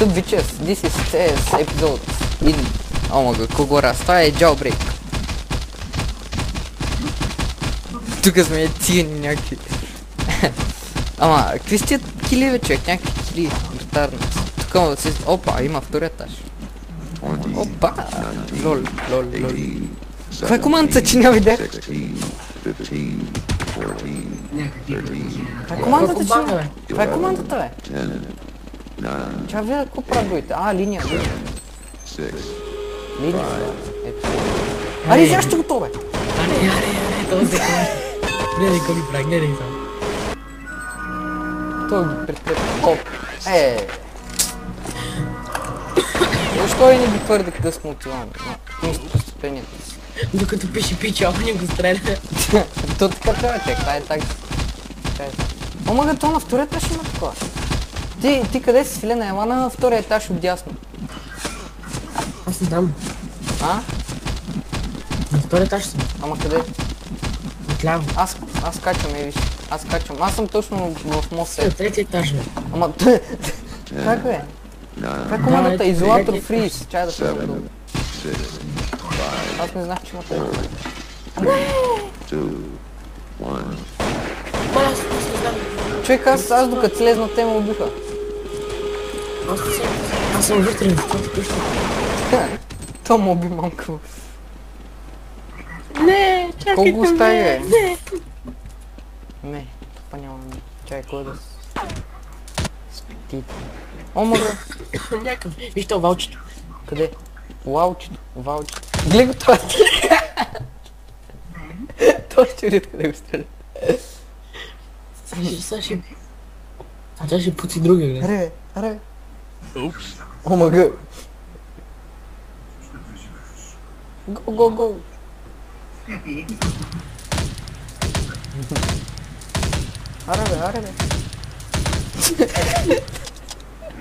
What's up bitches, this is CS episode in... Oh my god, Kogora, това е Jailbreak. Тук сме тигани някакви. Ама, какви сте кили бе човек, някакви кили, брутарни. Тук си... Опа, има втори етаж. Опа, лол. Каква е командата, че не видях? Каква е командата, че не? Каква е командата, бе? Ча видя какво прави броите? Линия. Линия, ето. Аре, защо го то, бе? Аре, това се казва. Гледай какво ги прави, гледай само. Той ги предпред. Оп. Защо и не ги твърде късно отивам? Нищо постъплението. Докато пише пича, ако не го стреля. То така трябва, човек, това е так. Омага, то на втория етаж има такова. Ти къде си, Свилена? Ела на втория етаж отдясно. Аз не знам. На втория етаж съм. Ама къде? Отляво. Аз качвам, виж. Аз качвам. Аз съм точно в мост. На третия етаж, бе. Ама как бе? Каква е командата? Изолатор фриз. Чай да се забудя. Аз не знах, че има това. Човек, аз докато слезна, те ме убиха. Аз съм вътре, какво ти пише? То му уби мамка. Не, чакайте ме. Колко остави, бе? Не, това няма. Чай, кой да спитите. О, мога. Някакъв, виж това валчето. Къде? Валчето. Гледай го това. Той ще видят къде го стреля. Сега ще... тя ще пути друга, гледай. Аре. О, мага. Го. Аре бе.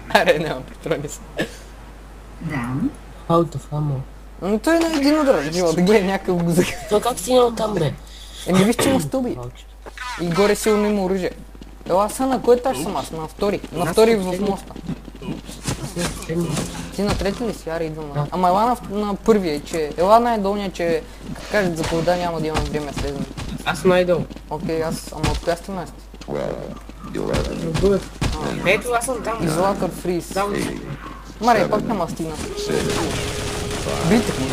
Аре, няма патрони са. Out of ammo. Но той е на един удар, живо, да гледа някакъв го закъл. Това как стигнал там, бе? Виж, че има стълби. И горе сигурно има оръжие. Ела са на кой етаж съм аз? На втори. На втори в моста. Ти на трети ли си? Аре, идвам на... Ама ела на първия, че... Ела най-долния, че... Като кажат за повода няма да имам време слезне. Аз съм най-долу. Окей, аз... Ама от коя сте сте? Ето, аз съм там. Изолатор фриз. Там. Маре, пак няма стигна.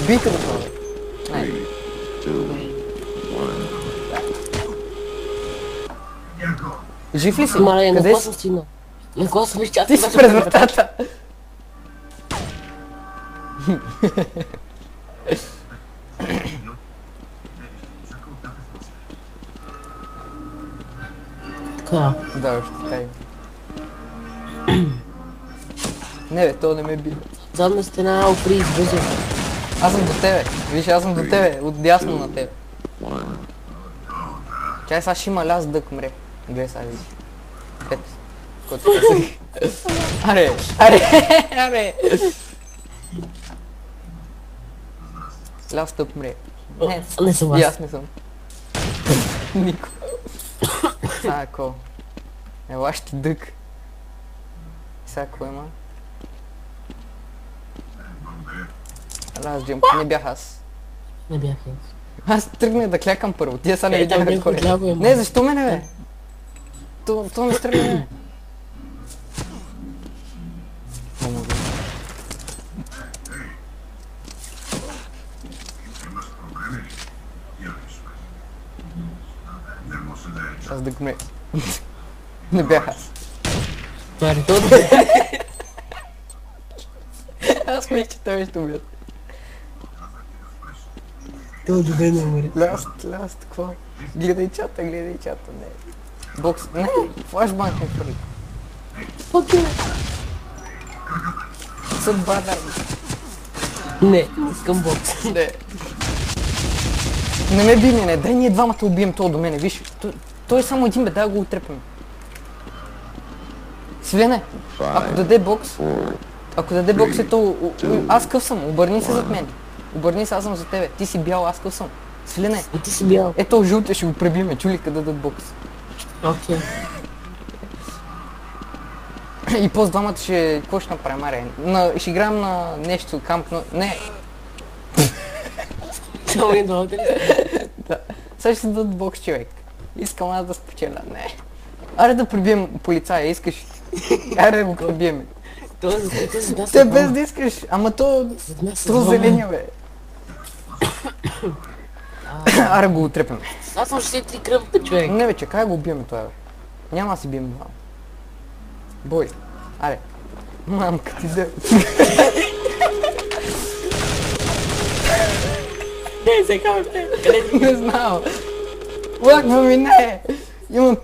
Бийте го това, бе. Не. Жив ли си? Маре, на Къде кого си? съм стигнал? На кого съм вижте, аз Ти си пред вратата. Така. Да, още така има. Не бе, то не ме би. Задна стена, опри, избързай. Аз съм до тебе. Виж, аз съм до тебе. Отдясно на тебе. Чай, сега ще има ляс дък мре. Гледай сега, виж. Ето. Който казах. Аре. Ляс дък мре. Не съм И аз. аз не съм. Нико. Сега ако. Ела ще дък. Сега кой има? Аз джемп, не бях аз. Не бях аз. Аз тръгнах да клякам първо, тия са не видяха кой е. е. Не, защо мене бе? То не стръгна мене. Аз да гме. Не бях аз. Това е редовно. Аз мисля, че той ще убият. Това до ден умре. Ляст, какво? Гледай чата, не. Бокс, не, флашбанк не хвърли. Окей. Съдбата. Не, искам бокс. Не. Не ме би мене, дай ние двамата убием това до мене, виж. Той е само един бе, дай го утрепим. Свилене, ако даде бокс е то... Аз къв съм, обърни се зад мен. Обърни се, аз съм за тебе. Ти си бял, аз къв съм. Свилене. И ти си бял. Ето жълтия ще го пребиме, чули къде дадат бокс. Окей. И после двамата ще... Какво ще направим, аре? Ще играем на нещо, камп, но... Не! Само и двамата ли? Да. Сега ще си дадат бокс, човек. Искам аз да спечеля. Не. Аре да прибием полицая, искаш? Аре да го прибием. Този да Те без да искаш, ама то... То зеления, бе. Аре го отрепаме. Аз съм 63 кръвка, човек. Не бе, чакай го убием това, бе. Няма да си бием два. Бой. Аре. Мамка ти да... Не, сега къде? Не знам. Лаква ми не. Имам